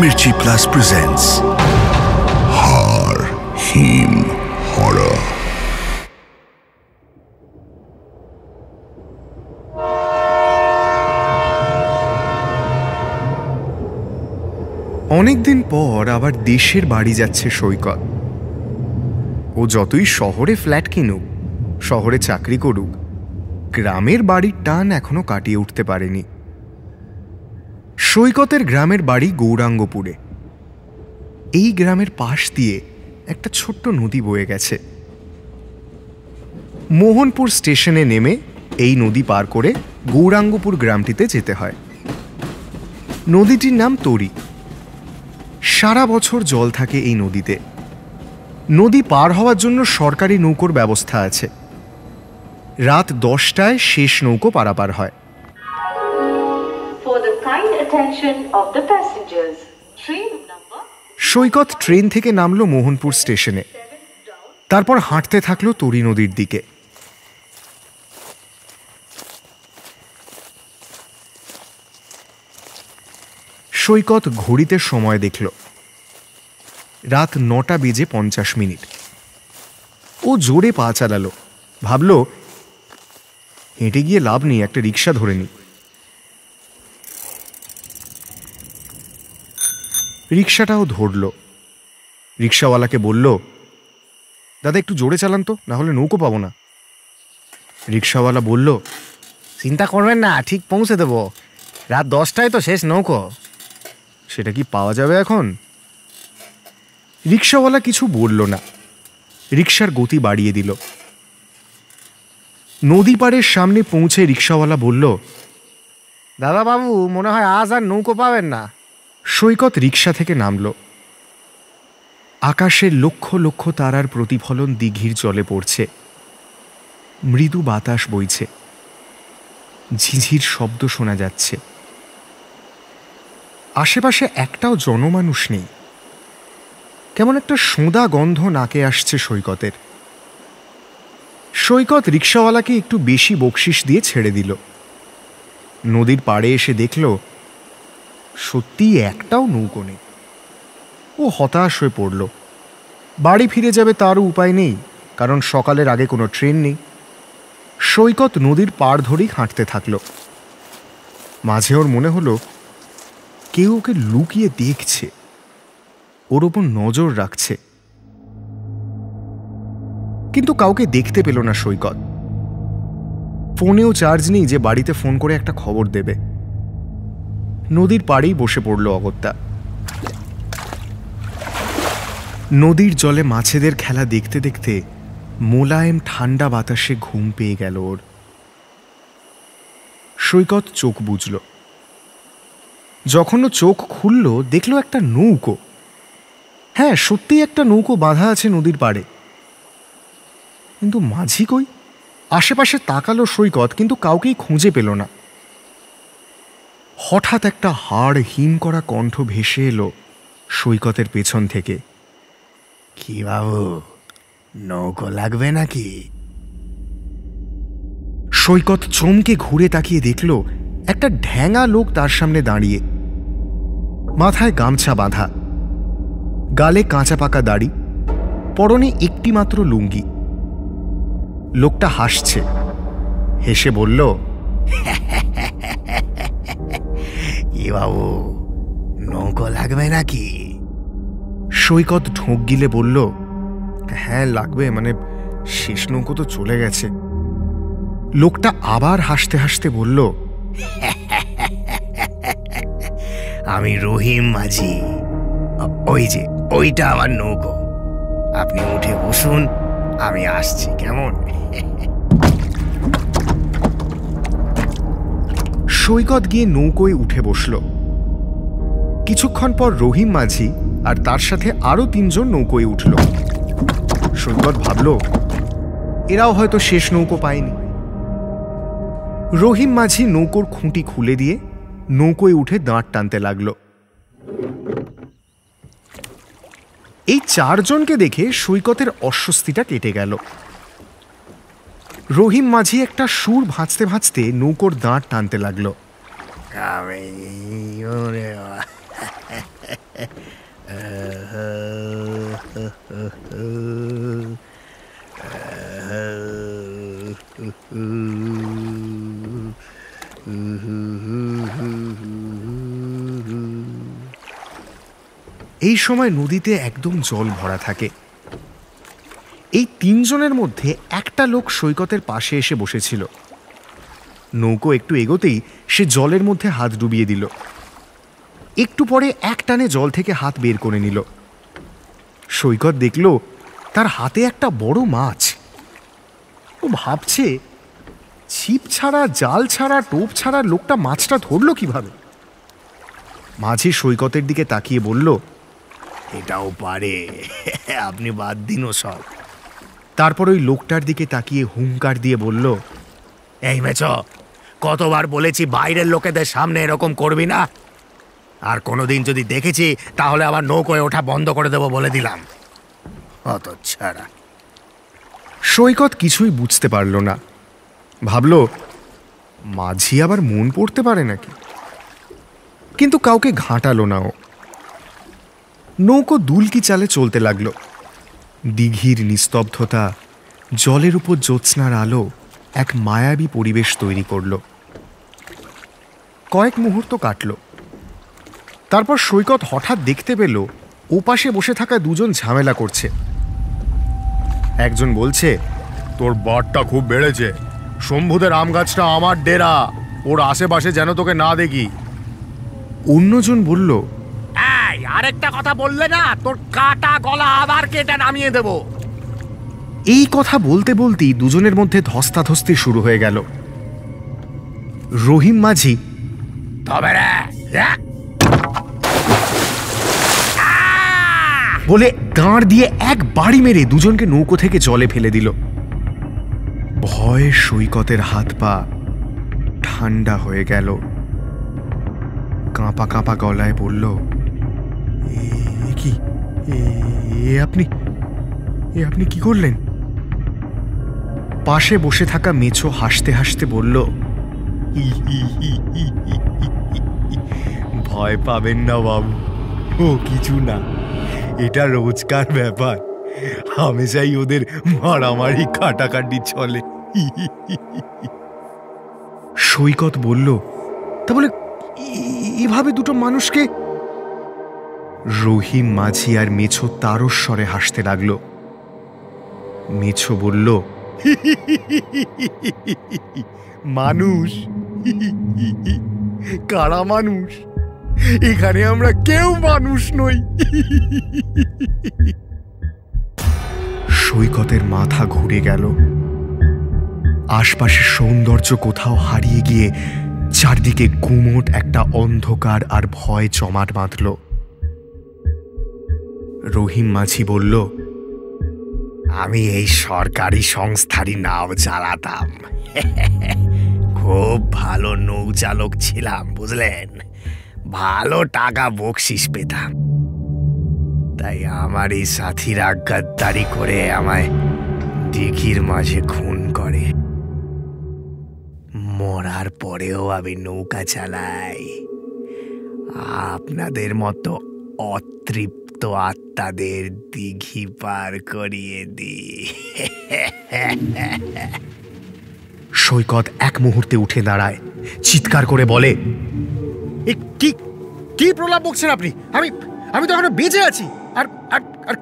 Mirchi Plus presents Har Him Horror. অনেকদিন পর আবার দেশের বাড়ি যাচ্ছে সৈকত। ও যতই শহরে ফ্ল্যাট কিনুক, শহরে চাকরি করুক, গ্রামের বাড়ির টান এখনো কাটিয়ে উঠতে পারেনি। সৈকতের গ্রামের বাড়ি গৌরাঙ্গপুরে। এই গ্রামের পাশ দিয়ে একটা ছোট্ট নদী বয়ে গেছে। মোহনপুর স্টেশনে নেমে এই নদী পার করে গৌরাঙ্গপুর গ্রামটিতে যেতে হয়। নদীটির নাম তরি। সারা বছর জল থাকে এই নদীতে। নদী পার হওয়ার জন্য সরকারি নৌকোর ব্যবস্থা আছে। রাত 10টায় শেষ নৌকো পারাপার হয়। সৈকত ট্রেন থেকে নামলো মোহনপুর স্টেশনে। তারপর হাঁটতে থাকলো তরি নদীর দিকে। সৈকত ঘড়িতে সময় দেখল। রাত 9:50। ও জোরে পা চালালো। ভাবল, হেঁটে গিয়ে লাভ নেই, একটা রিক্সা ধরে নি। রিক্সাটাও ধরল। রিক্সাওয়ালাকে বলল, দাদা একটু জোরে চালান তো, না হলে নৌকো পাবো না। রিক্সাওয়ালা বলল, চিন্তা করবেন না, ঠিক পৌঁছে দেবো। রাত 10টায় তো শেষ নৌকো। সেটা কি পাওয়া যাবে এখন? রিক্সাওয়ালা কিছু বলল না। রিক্সার গতি বাড়িয়ে দিল। নদী পাড়ের সামনে পৌঁছে রিক্সাওয়ালা বলল, দাদা বাবু, মনে হয় আজ আর নৌকো পাবেন না। সৈকত রিক্সা থেকে নামল। আকাশের লক্ষ লক্ষ তারার প্রতিফলন দিঘির জলে পড়ছে। মৃদু বাতাস বইছে। ঝিঝির শব্দ শোনা যাচ্ছে। আশেপাশে একটাও জনমানুষ নেই। কেমন একটা সোঁদা গন্ধ নাকে আসছে সৈকতের। সৈকত রিক্সাওয়ালাকে একটু বেশি বকশিস দিয়ে ছেড়ে দিল। নদীর পাড়ে এসে দেখল সত্যিই একটাও নৌকো নেই। ও হতাশ হয়ে পড়ল। বাড়ি ফিরে যাবে তারও উপায় নেই, কারণ সকালের আগে কোনো ট্রেন নেই। সৈকত নদীর পাড় ধরেই হাঁটতে থাকল। মাঝে ওর মনে হলো কেউ ওকে লুকিয়ে দেখছে, ওর ওপর নজর রাখছে। কিন্তু কাউকে দেখতে পেল না সৈকত। ফোনেও চার্জ নেই যে বাড়িতে ফোন করে একটা খবর দেবে। নদীর পাড়েই বসে পড়ল অগত্যা। নদীর জলে মাছেদের খেলা দেখতে দেখতে মোলায়েম ঠান্ডা বাতাসে ঘুম পেয়ে গেল ওর। সৈকত চোখ বুজল। যখন ও চোখ খুলল দেখল একটা নৌকো। হ্যাঁ, সত্যিই একটা নৌকো বাঁধা আছে নদীর পাড়ে। কিন্তু মাঝি কই? আশেপাশে তাকালো সৈকত, কিন্তু কাউকেই খুঁজে পেল না। হঠাৎ একটা হাড় হিম করা কণ্ঠ ভেসে এলো সৈকতের পেছন থেকে। কি বাবু, নৌকো লাগবে নাকি? সৈকত চমকে ঘুরে তাকিয়ে দেখল একটা ঢ্যাঙা লোক তার সামনে দাঁড়িয়ে। মাথায় গামছা বাঁধা, গালে কাঁচা পাকা দাড়ি, পরনে একটি মাত্র লুঙ্গি। লোকটা হাসছে। হেসে বলল, কি বাবু, নৌকো লাগবে নাকি? সৈকত ঢোক গিলে বলল, হ্যাঁ লাগবে, মানে শেষ নৌকো তো চলে গেছে। লোকটা আবার হাসতে হাসতে বলল, আমি রহিম মাঝি। ওই যে ওইটা আমার নৌকো। আপনি উঠে বসুন, আমি আসছি, কেমন? সৈকত গিয়ে নৌকোয় উঠে বসল। কিছুক্ষণ পর রহিম মাঝি আর তার সাথে আরো 3 জন নৌকোয় উঠল। সৈকত ভাবল, এরাও হয়তো শেষ নৌকো পায়নি। রহিম মাঝি নৌকোর খুঁটি খুলে দিয়ে নৌকোয় উঠে দাঁড় টানতে লাগল। এই 4 জনকে দেখে সৈকতের অস্বস্তিটা কেটে গেল। রহিম মাঝি একটা সুর ভাঁজতে ভাঁজতে নৌকোর দাঁড় টানতে লাগলো। এই সময় নদীতে একদম জল ভরা থাকে। এই তিনজনের মধ্যে একটা লোক সৈকতের পাশে এসে বসেছিল। নৌকো একটু এগোতেই সে জলের মধ্যে হাত ডুবিয়ে দিল। একটু পরে এক টানে জল থেকে হাত বের করে নিল। সৈকত দেখল তার হাতে একটা বড় মাছ। ও ভাবছে, ছিপ ছাড়া, জাল ছাড়া, টোপ ছাড়া লোকটা মাছটা ধরল কিভাবে? মাঝি সৈকতের দিকে তাকিয়ে বলল, এটাও পারে, আপনি বাদ দিন সব। তারপর ওই লোকটার দিকে তাকিয়ে হুঙ্কার দিয়ে বলল, এই মেছো, কতবার বলেছি বাইরের লোকেদের সামনে এরকম করবি না। আর কোনোদিন যদি দেখেছি তাহলে আবার নৌকোয় ওঠা বন্ধ করে দেবো বলে দিলাম। অত ছাড়া। সৈকত কিছুই বুঝতে পারল না। ভাবল, মাঝি আবার মন পড়তে পারে নাকি? কিন্তু কাউকে ঘাঁটালো না ও। নৌকো দুলকি চালে চলতে লাগলো। দিঘির নিস্তব্ধতা, জলের উপর জ্যোৎস্নার আলো এক মায়াবী পরিবেশ তৈরি করল। কয়েক মুহূর্ত কাটল। তারপর সৈকত হঠাৎ দেখতে পেল ওপাশে বসে থাকা দুজন ঝামেলা করছে। একজন বলছে, তোর বরটা খুব বেড়েছে, শম্ভুদের আম গাছটা আমার ডেরা, ওর আশেপাশে যেন তোকে না দেখি। অন্যজন বলল, আরেকটা কথা বললে না, তোর কাটা গলা আবার কেটে নামিয়ে দেব। এই কথা বলতে বলতেই দুজনের মধ্যে ধস্তাধস্তি শুরু হয়ে গেল। রহিম মাঝি তবে বলে দাঁড় দিয়ে এক বাড়ি মেরে দুজনকে নৌকো থেকে জলে ফেলে দিল। ভয়ে সৈকতের হাত পা ঠান্ডা হয়ে গেল। কাঁপা কাঁপা গলায় বলল, আপনি কি করলেন? পাশে বসে থাকা মেছো হাসতে হাসতে বলল, ভয় পাবেন না বাবু, ও কিছু না, এটা রোজকার ব্যাপার, হামেশাই ওদের মারামারি কাটাকাটি চলে। সৈকত বলল, তা বলে এভাবে দুটো মানুষকে? রহিম মাঝি আর মেছো তারস্বরে হাসতে লাগল। মেছো বলল, মানুষ? কারা মানুষ? এখানে আমরা কেউ মানুষ নই। সৈকতের মাথা ঘুরে গেল। আশপাশের সৌন্দর্য কোথাও হারিয়ে গিয়ে চারদিকে গুমোট একটা অন্ধকার আর ভয় জমাট বাঁধল। রহিম মাঝি বলল, আমি এই সরকারি সংস্থারই নাও চালাতাম, খুব ভালো নৌচালক ছিলাম, বুঝলেন, ভালো টাকা বকশিস পেতাম। তাই আমার এই সাথীরা গাদ্দারি করে আমায় দিঘির মাঝে খুন করে। মরার পরেও আমি নৌকা চালাই, আপনাদের মতো অতৃপ্ত আত্মাদের দিঘি পার করিয়ে দিই। সৈকত এক মুহূর্তে উঠে দাঁড়ায়, চিৎকার করে বলে, কি প্রলাপ বকছেন আপনি? আমি তো এখনো বেঁচে আছি। আর আর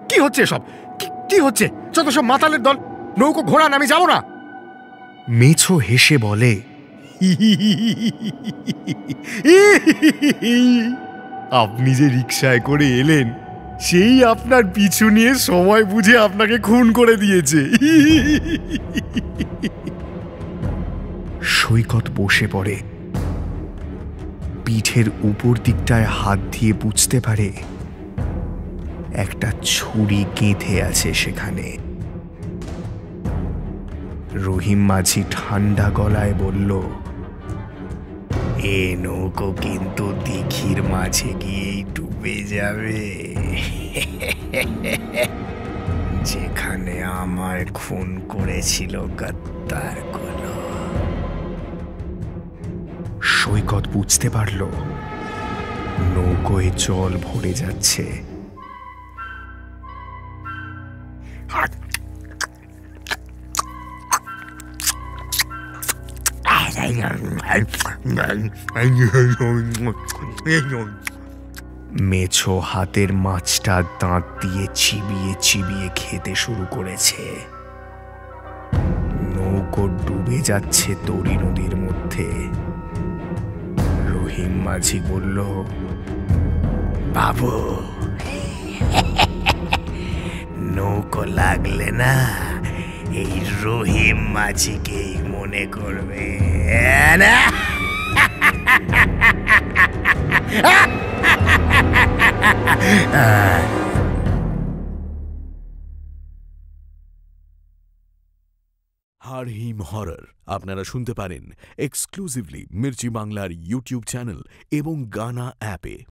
কি হচ্ছে সব? কি হচ্ছে? যত সব মাতালের দল, নৌকো ঘোড়ান, আমি যাব না। মেছো হেসে বলে, আপনি যে রিকশায় করে এলেন, সেই আপনার পিছু নিয়ে সময় বুঝে আপনাকে খুন করে দিয়েছে। সৈকত বসে পড়ে। পিঠের উপর দিকটায় হাত দিয়ে বুঝতে পারে একটা ছুরি গেঁথে আছে সেখানে। রহিম মাঝি ঠান্ডা গলায় বলল, এ নৌকো কিন্তু দিঘির মাঝে গিয়েই ডুবে যাবে, যেখানে আমায় খুন করেছিল নৌকোয় জল ভরে যাচ্ছে। মেছো হাতের মাছটা দাঁত দিয়ে চিবিয়ে চিবিয়ে খেতে শুরু করেছে। নৌকো ডুবে যাচ্ছে তরি নদীর মধ্যে। রহিম মাঝি বলল, বাবু, নৌকো লাগলে না এই রহিম মাঝিকেই মনে করবে না? হাড় হিম হরর আপনারা শুনতে পারেন এক্সক্লুসিভলি মির্চি বাংলার ইউটিউব চ্যানেল এবং গানা অ্যাপে।